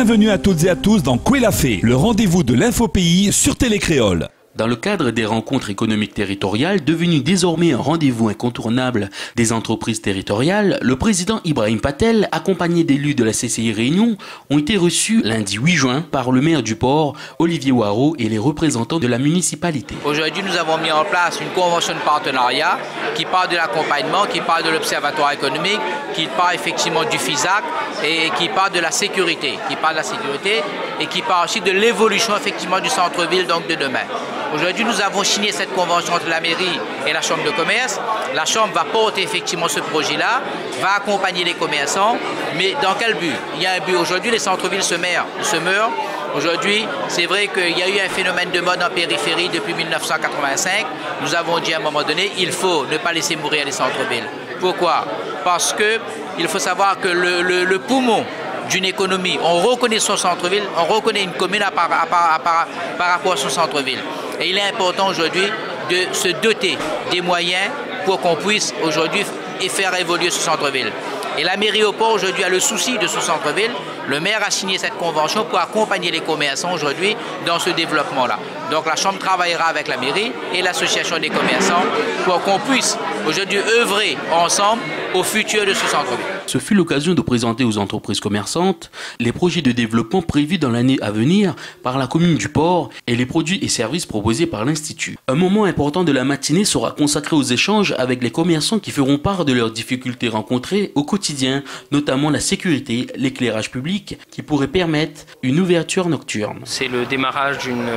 Bienvenue à toutes et à tous dans Kouélafé, le rendez-vous de l'infopays sur Télé Créole. Dans le cadre des rencontres économiques territoriales, devenues désormais un rendez-vous incontournable des entreprises territoriales, le président Ibrahim Patel, accompagné d'élus de la CCI Réunion, ont été reçus lundi 8 juin par le maire du port, Olivier Waro, et les représentants de la municipalité. Aujourd'hui, nous avons mis en place une convention de partenariat qui parle de l'accompagnement, qui parle de l'observatoire économique, qui parle effectivement du FISAC et qui parle de la sécurité, et qui parle aussi de l'évolution effectivement du centre-ville donc de demain. Aujourd'hui, nous avons signé cette convention entre la mairie et la Chambre de commerce. La Chambre va porter effectivement ce projet-là, va accompagner les commerçants, mais dans quel but? Il y a un but. Aujourd'hui, les centres-villes se meurent. Aujourd'hui, c'est vrai qu'il y a eu un phénomène de mode en périphérie depuis 1985. Nous avons dit à un moment donné, il faut ne pas laisser mourir les centres-villes. Pourquoi? Parce qu'il faut savoir que le poumon d'une économie, on reconnaît son centre-ville, on reconnaît une commune par rapport à son centre-ville. Et il est important aujourd'hui de se doter des moyens pour qu'on puisse aujourd'hui faire évoluer ce centre-ville. Et la mairie au port aujourd'hui a le souci de ce centre-ville. Le maire a signé cette convention pour accompagner les commerçants aujourd'hui dans ce développement-là. Donc la Chambre travaillera avec la mairie et l'association des commerçants pour qu'on puisse aujourd'hui œuvrer ensemble au futur de ce centre-ville. Ce fut l'occasion de présenter aux entreprises commerçantes les projets de développement prévus dans l'année à venir par la commune du port et les produits et services proposés par l'Institut. Un moment important de la matinée sera consacré aux échanges avec les commerçants qui feront part de leurs difficultés rencontrées au quotidien, notamment la sécurité, l'éclairage public, qui pourrait permettre une ouverture nocturne. C'est le démarrage d'une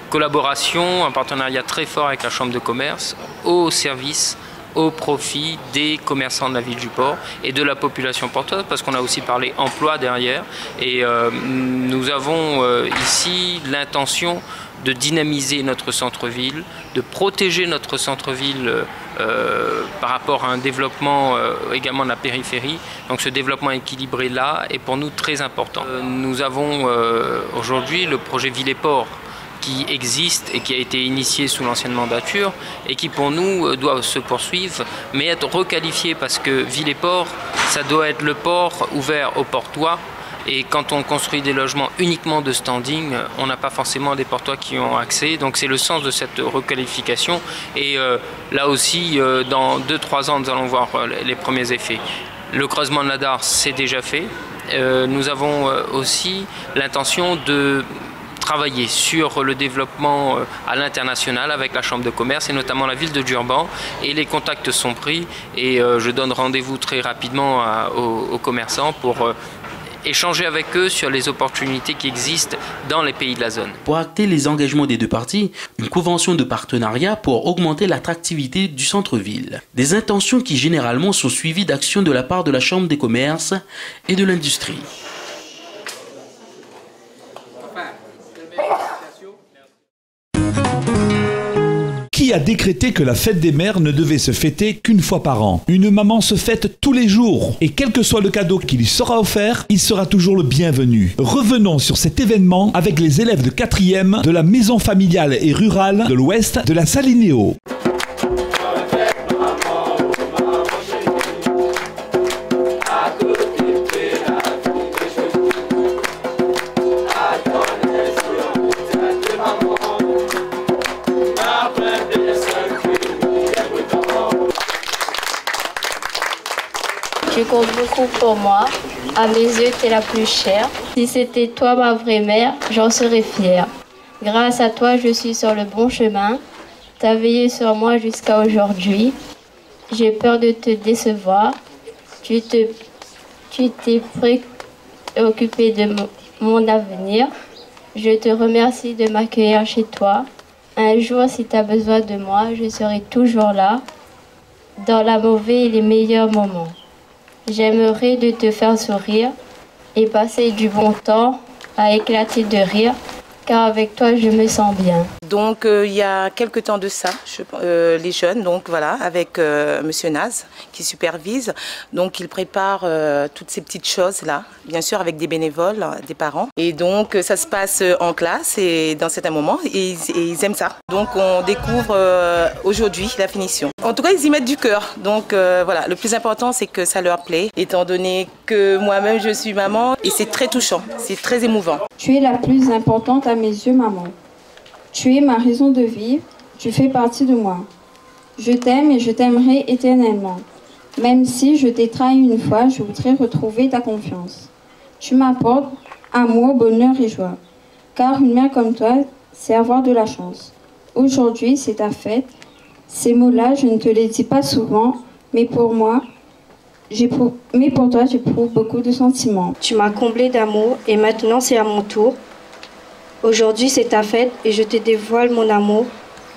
collaboration, un partenariat très fort avec la Chambre de commerce au service, au profit des commerçants de la ville du port et de la population porteuse, parce qu'on a aussi parlé emploi derrière. Et nous avons ici l'intention de dynamiser notre centre-ville, de protéger notre centre-ville par rapport à un développement également de la périphérie. Donc ce développement équilibré là est pour nous très important. Nous avons aujourd'hui le projet Ville et Port qui existe et qui a été initié sous l'ancienne mandature et qui pour nous doit se poursuivre mais être requalifié, parce que Ville et Port, ça doit être le port ouvert aux portois. Et quand on construit des logements uniquement de standing, on n'a pas forcément des portois qui ont accès. Donc c'est le sens de cette requalification. Et là aussi, dans 2-3 ans, nous allons voir les premiers effets. Le creusement de la Dare, c'est déjà fait. Nous avons aussi l'intention de travailler sur le développement à l'international avec la Chambre de commerce et notamment la ville de Durban, et les contacts sont pris et je donne rendez-vous très rapidement aux commerçants pour échanger avec eux sur les opportunités qui existent dans les pays de la zone. Pour acter les engagements des deux parties, une convention de partenariat pour augmenter l'attractivité du centre-ville. Des intentions qui généralement sont suivies d'actions de la part de la Chambre des commerces et de l'industrie. Qui a décrété que la fête des mères ne devait se fêter qu'une fois par an? Une maman se fête tous les jours, et quel que soit le cadeau qui lui sera offert, il sera toujours le bienvenu. Revenons sur cet événement avec les élèves de 4e de la maison familiale et rurale de l'Ouest de la Salinéo. Tu comptes beaucoup pour moi, à mes yeux t'es la plus chère. Si c'était toi ma vraie mère, j'en serais fière. Grâce à toi je suis sur le bon chemin, t'as veillé sur moi jusqu'à aujourd'hui. J'ai peur de te décevoir, tu t'es préoccupé de mon avenir. Je te remercie de m'accueillir chez toi. Un jour si t'as besoin de moi, je serai toujours là, dans la mauvaise et les meilleurs moments. J'aimerais de te faire sourire et passer du bon temps à éclater de rire, car avec toi je me sens bien. Donc il y a quelques temps de ça, les jeunes, donc voilà, avec Monsieur Naz qui supervise. Donc il prépare toutes ces petites choses-là, bien sûr avec des bénévoles, des parents. Et donc ça se passe en classe et dans certains moments, et ils aiment ça. Donc on découvre aujourd'hui la finition. En tout cas, ils y mettent du cœur. Donc voilà, le plus important, c'est que ça leur plaît, étant donné que moi-même je suis maman et c'est très touchant, c'est très émouvant. Tu es la plus importante à mes yeux, maman. Tu es ma raison de vivre, tu fais partie de moi. Je t'aime et je t'aimerai éternellement. Même si je t'ai trahi une fois, je voudrais retrouver ta confiance. Tu m'apportes amour, bonheur et joie. Car une mère comme toi, c'est avoir de la chance. Aujourd'hui, c'est ta fête. Ces mots-là, je ne te les dis pas souvent, mais pour toi, j'éprouve beaucoup de sentiments. Tu m'as comblé d'amour et maintenant c'est à mon tour. Aujourd'hui c'est ta fête et je te dévoile mon amour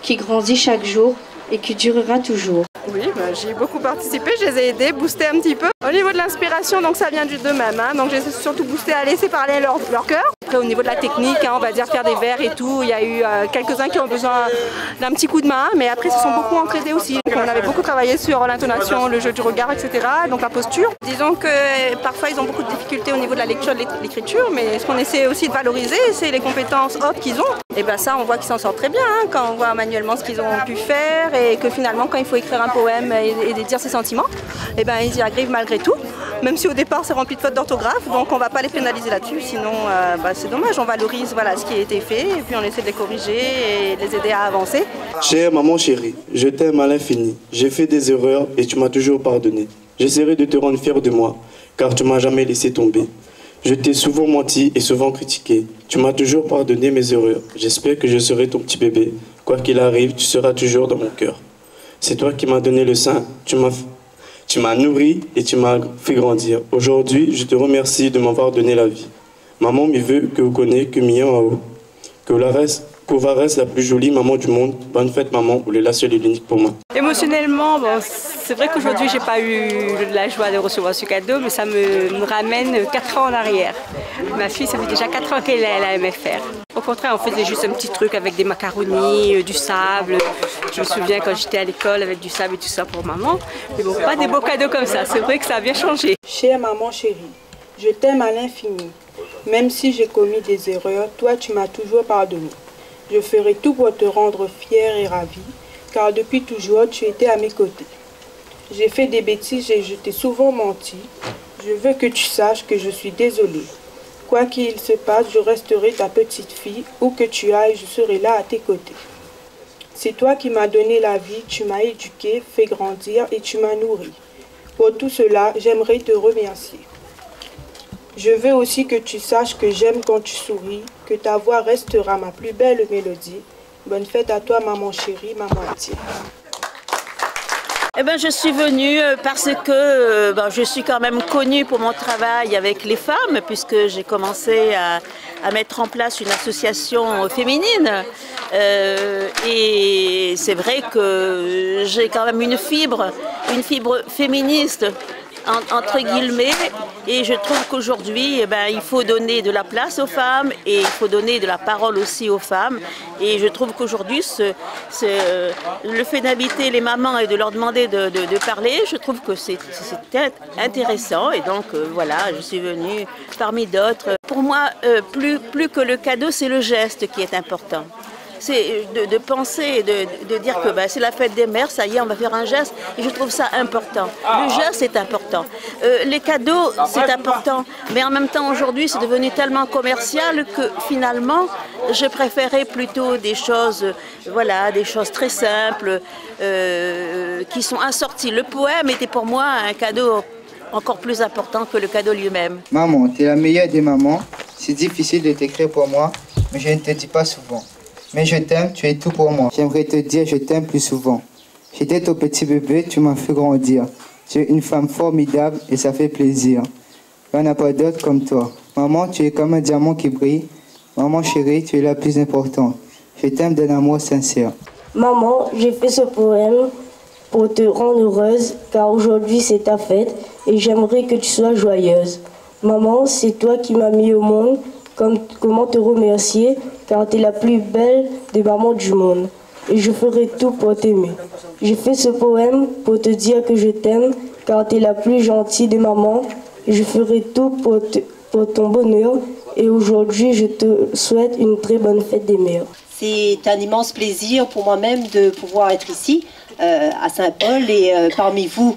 qui grandit chaque jour et qui durera toujours. Oui, j'ai beaucoup participé, je les ai aidés, boosté un petit peu. Au niveau de l'inspiration, donc ça vient d'eux-mêmes, hein, donc j'ai surtout boosté à laisser parler leur cœur. Après au niveau de la technique, hein, on va dire faire des vers et tout, il y a eu quelques-uns qui ont besoin d'un petit coup de main, mais après ils se sont beaucoup entraînés aussi. On avait beaucoup travaillé sur l'intonation, le jeu du regard, etc., donc la posture. Disons que parfois ils ont beaucoup de difficultés au niveau de la lecture, de l'écriture, mais ce qu'on essaie aussi de valoriser, c'est les compétences hautes qu'ils ont. Et bien ça, on voit qu'ils s'en sortent très bien, hein, quand on voit manuellement ce qu'ils ont pu faire et que finalement quand il faut écrire un poème et dire ses sentiments, et ben ils y arrivent malgré tout, même si au départ c'est rempli de fautes d'orthographe, donc on ne va pas les pénaliser là-dessus, sinon c'est dommage, on valorise voilà, ce qui a été fait et puis on essaie de les corriger et de les aider à avancer. Chère maman chérie, je t'aime à l'infini, j'ai fait des erreurs et tu m'as toujours pardonné. J'essaierai de te rendre fier de moi, car tu m'as jamais laissé tomber. Je t'ai souvent menti et souvent critiqué. Tu m'as toujours pardonné mes erreurs. J'espère que je serai ton petit bébé. Quoi qu'il arrive, tu seras toujours dans mon cœur. C'est toi qui m'as donné le sein, tu m'as nourri et tu m'as fait grandir. Aujourd'hui, je te remercie de m'avoir donné la vie. Maman me veut que vous connaissez que Mia en haut. Que va reste la plus jolie maman du monde. Bonne fête maman, vous êtes la seule et l'unique pour moi. Émotionnellement, c'est vrai qu'aujourd'hui j'ai pas eu la joie de recevoir ce cadeau, mais ça me ramène 4 ans en arrière. Ma fille, ça fait déjà 4 ans qu'elle aimait faire. Au contraire, on faisait juste un petit truc avec des macaronis, du sable. Je me souviens quand j'étais à l'école avec du sable et tout ça pour maman. Mais bon, pas des beaux cadeaux comme ça, c'est vrai que ça a bien changé. Chère maman chérie, je t'aime à l'infini. Même si j'ai commis des erreurs, toi tu m'as toujours pardonné. Je ferai tout pour te rendre fière et ravie, car depuis toujours tu étais à mes côtés. J'ai fait des bêtises et je t'ai souvent menti. Je veux que tu saches que je suis désolée. Quoi qu'il se passe, je resterai ta petite fille. Où que tu ailles, je serai là à tes côtés. C'est toi qui m'as donné la vie, tu m'as éduquée, fait grandir et tu m'as nourrie. Pour tout cela, j'aimerais te remercier. Je veux aussi que tu saches que j'aime quand tu souris, que ta voix restera ma plus belle mélodie. Bonne fête à toi, maman chérie, maman Atier. Eh ben, je suis venue parce que je suis quand même connue pour mon travail avec les femmes, puisque j'ai commencé à mettre en place une association féminine. Et c'est vrai que j'ai quand même une fibre féministe, entre guillemets, et je trouve qu'aujourd'hui, il faut donner de la place aux femmes et il faut donner de la parole aussi aux femmes. Et je trouve qu'aujourd'hui, le fait d'inviter les mamans et de leur demander de parler, je trouve que c'est intéressant. Et donc, voilà, je suis venue parmi d'autres. Pour moi, plus que le cadeau, c'est le geste qui est important. C'est de penser, de dire que c'est la fête des mères, ça y est, on va faire un geste. Et je trouve ça important. Le geste est important. Les cadeaux, c'est important. Mais en même temps, aujourd'hui, c'est devenu tellement commercial que finalement, je préférais plutôt des choses, des choses très simples, qui sont assorties. Le poème était pour moi un cadeau encore plus important que le cadeau lui-même. Maman, tu es la meilleure des mamans. C'est difficile de t'écrire pour moi, mais je ne te dis pas souvent. Mais je t'aime, tu es tout pour moi. J'aimerais te dire je t'aime plus souvent. J'étais ton petit bébé, tu m'as fait grandir. Tu es une femme formidable et ça fait plaisir. Il n'y en a pas d'autre comme toi. Maman, tu es comme un diamant qui brille. Maman chérie, tu es la plus importante. Je t'aime d'un amour sincère. Maman, j'ai fait ce poème pour te rendre heureuse, car aujourd'hui c'est ta fête et j'aimerais que tu sois joyeuse. Maman, c'est toi qui m'as mis au monde. comment te remercier, car tu es la plus belle des mamans du monde. Et je ferai tout pour t'aimer. J'ai fait ce poème pour te dire que je t'aime, car tu es la plus gentille des mamans. Et je ferai tout pour ton bonheur. Et aujourd'hui, je te souhaite une très bonne fête des mères. C'est un immense plaisir pour moi-même de pouvoir être ici, à Saint-Paul, et parmi vous,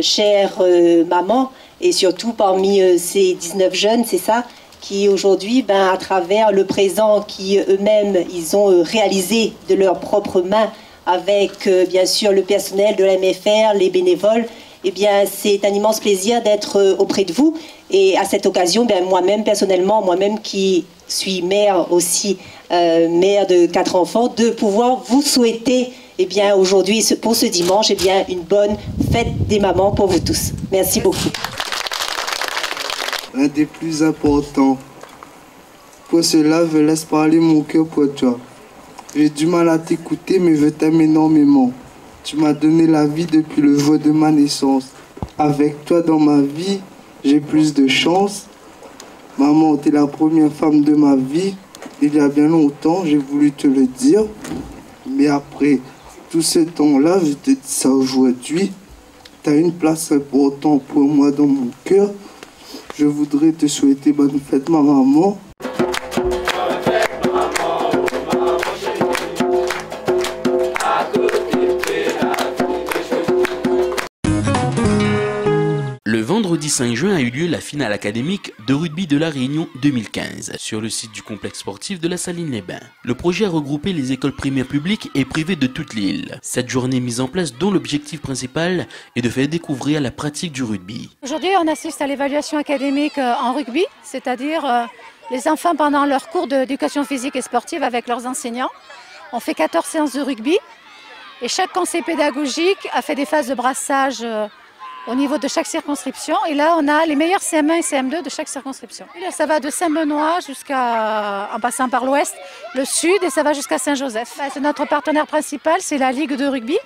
chères mamans, et surtout parmi ces 19 jeunes, c'est ça, qui aujourd'hui, à travers le présent qui eux-mêmes, ils ont réalisé de leurs propres mains, avec bien sûr le personnel de la MFR, les bénévoles, eh bien c'est un immense plaisir d'être auprès de vous. Et à cette occasion, moi-même personnellement, moi-même qui suis mère aussi, mère de 4 enfants, de pouvoir vous souhaiter aujourd'hui, pour ce dimanche, une bonne fête des mamans pour vous tous. Merci beaucoup. Un des plus importants. Pour cela, je laisse parler mon cœur pour toi. J'ai du mal à t'écouter, mais je t'aime énormément. Tu m'as donné la vie depuis le jour de ma naissance. Avec toi dans ma vie, j'ai plus de chance. Maman, t'es la première femme de ma vie. Il y a bien longtemps, j'ai voulu te le dire. Mais après tout ce temps-là, je te dis ça aujourd'hui. Tu as une place importante pour moi dans mon cœur. Je voudrais te souhaiter bonne fête, ma maman. Le vendredi 5 juin a eu lieu la finale académique de rugby de La Réunion 2015 sur le site du complexe sportif de la Saline-les-Bains. Le projet a regroupé les écoles primaires publiques et privées de toute l'île. Cette journée mise en place dont l'objectif principal est de faire découvrir la pratique du rugby. Aujourd'hui, on assiste à l'évaluation académique en rugby, c'est-à-dire les enfants pendant leur cours d'éducation physique et sportive avec leurs enseignants. On fait 14 séances de rugby et chaque conseil pédagogique a fait des phases de brassage au niveau de chaque circonscription. Et là, on a les meilleurs CM1 et CM2 de chaque circonscription. Et là, ça va de Saint-Benoît en passant par l'ouest, le sud, et ça va jusqu'à Saint-Joseph. C'est notre partenaire principal, c'est la Ligue de rugby,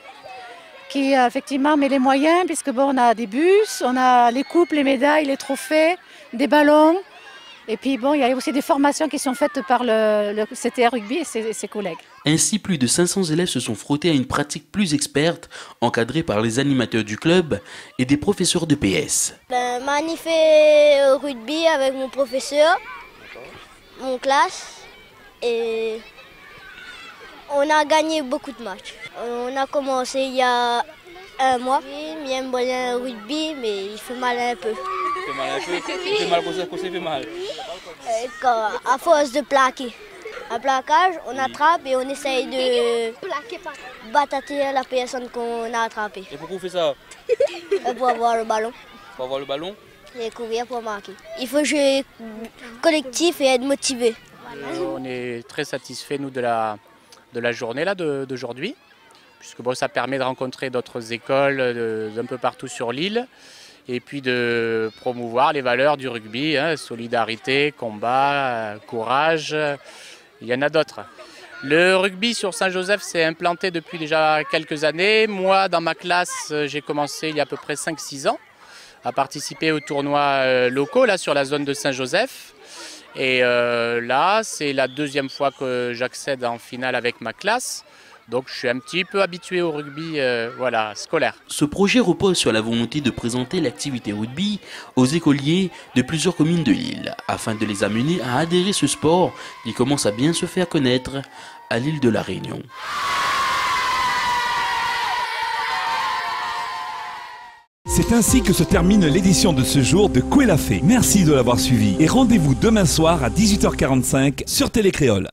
qui effectivement met les moyens, puisque on a des bus, on a les coupes, les médailles, les trophées, des ballons. Et puis il y a aussi des formations qui sont faites par le CTR Rugby et ses collègues. Ainsi, plus de 500 élèves se sont frottés à une pratique plus experte, encadrée par les animateurs du club et des professeurs de PS. J'ai fait rugby avec mon professeur, mon classe, et on a gagné beaucoup de matchs. On a commencé il y a un mois. J'aime bien le rugby, mais il fait mal un peu. Il fait mal un peu. Il fait mal, pour ça, il fait mal. À force de plaquer. Un plaquage, on attrape et on essaye de batater la personne qu'on a attrapée. Et pourquoi on fait ça? Pour avoir le ballon. Pour avoir le ballon? Et courir pour marquer. Il faut jouer collectif et être motivé. On est très satisfaits, nous, de la journée là d'aujourd'hui, puisque ça permet de rencontrer d'autres écoles d'un peu partout sur l'île, et puis de promouvoir les valeurs du rugby, solidarité, combat, courage, il y en a d'autres. Le rugby sur Saint-Joseph s'est implanté depuis déjà quelques années. Moi, dans ma classe, j'ai commencé il y a à peu près 5-6 ans à participer aux tournois locaux là, sur la zone de Saint-Joseph. Et là, c'est la deuxième fois que j'accède en finale avec ma classe. Donc je suis un petit peu habitué au rugby scolaire. Ce projet repose sur la volonté de présenter l'activité rugby aux écoliers de plusieurs communes de l'île, afin de les amener à adhérer à ce sport qui commence à bien se faire connaître à l'île de la Réunion. C'est ainsi que se termine l'édition de ce jour de Koué l'a fait. Merci de l'avoir suivi et rendez-vous demain soir à 18h45 sur Télé Créole.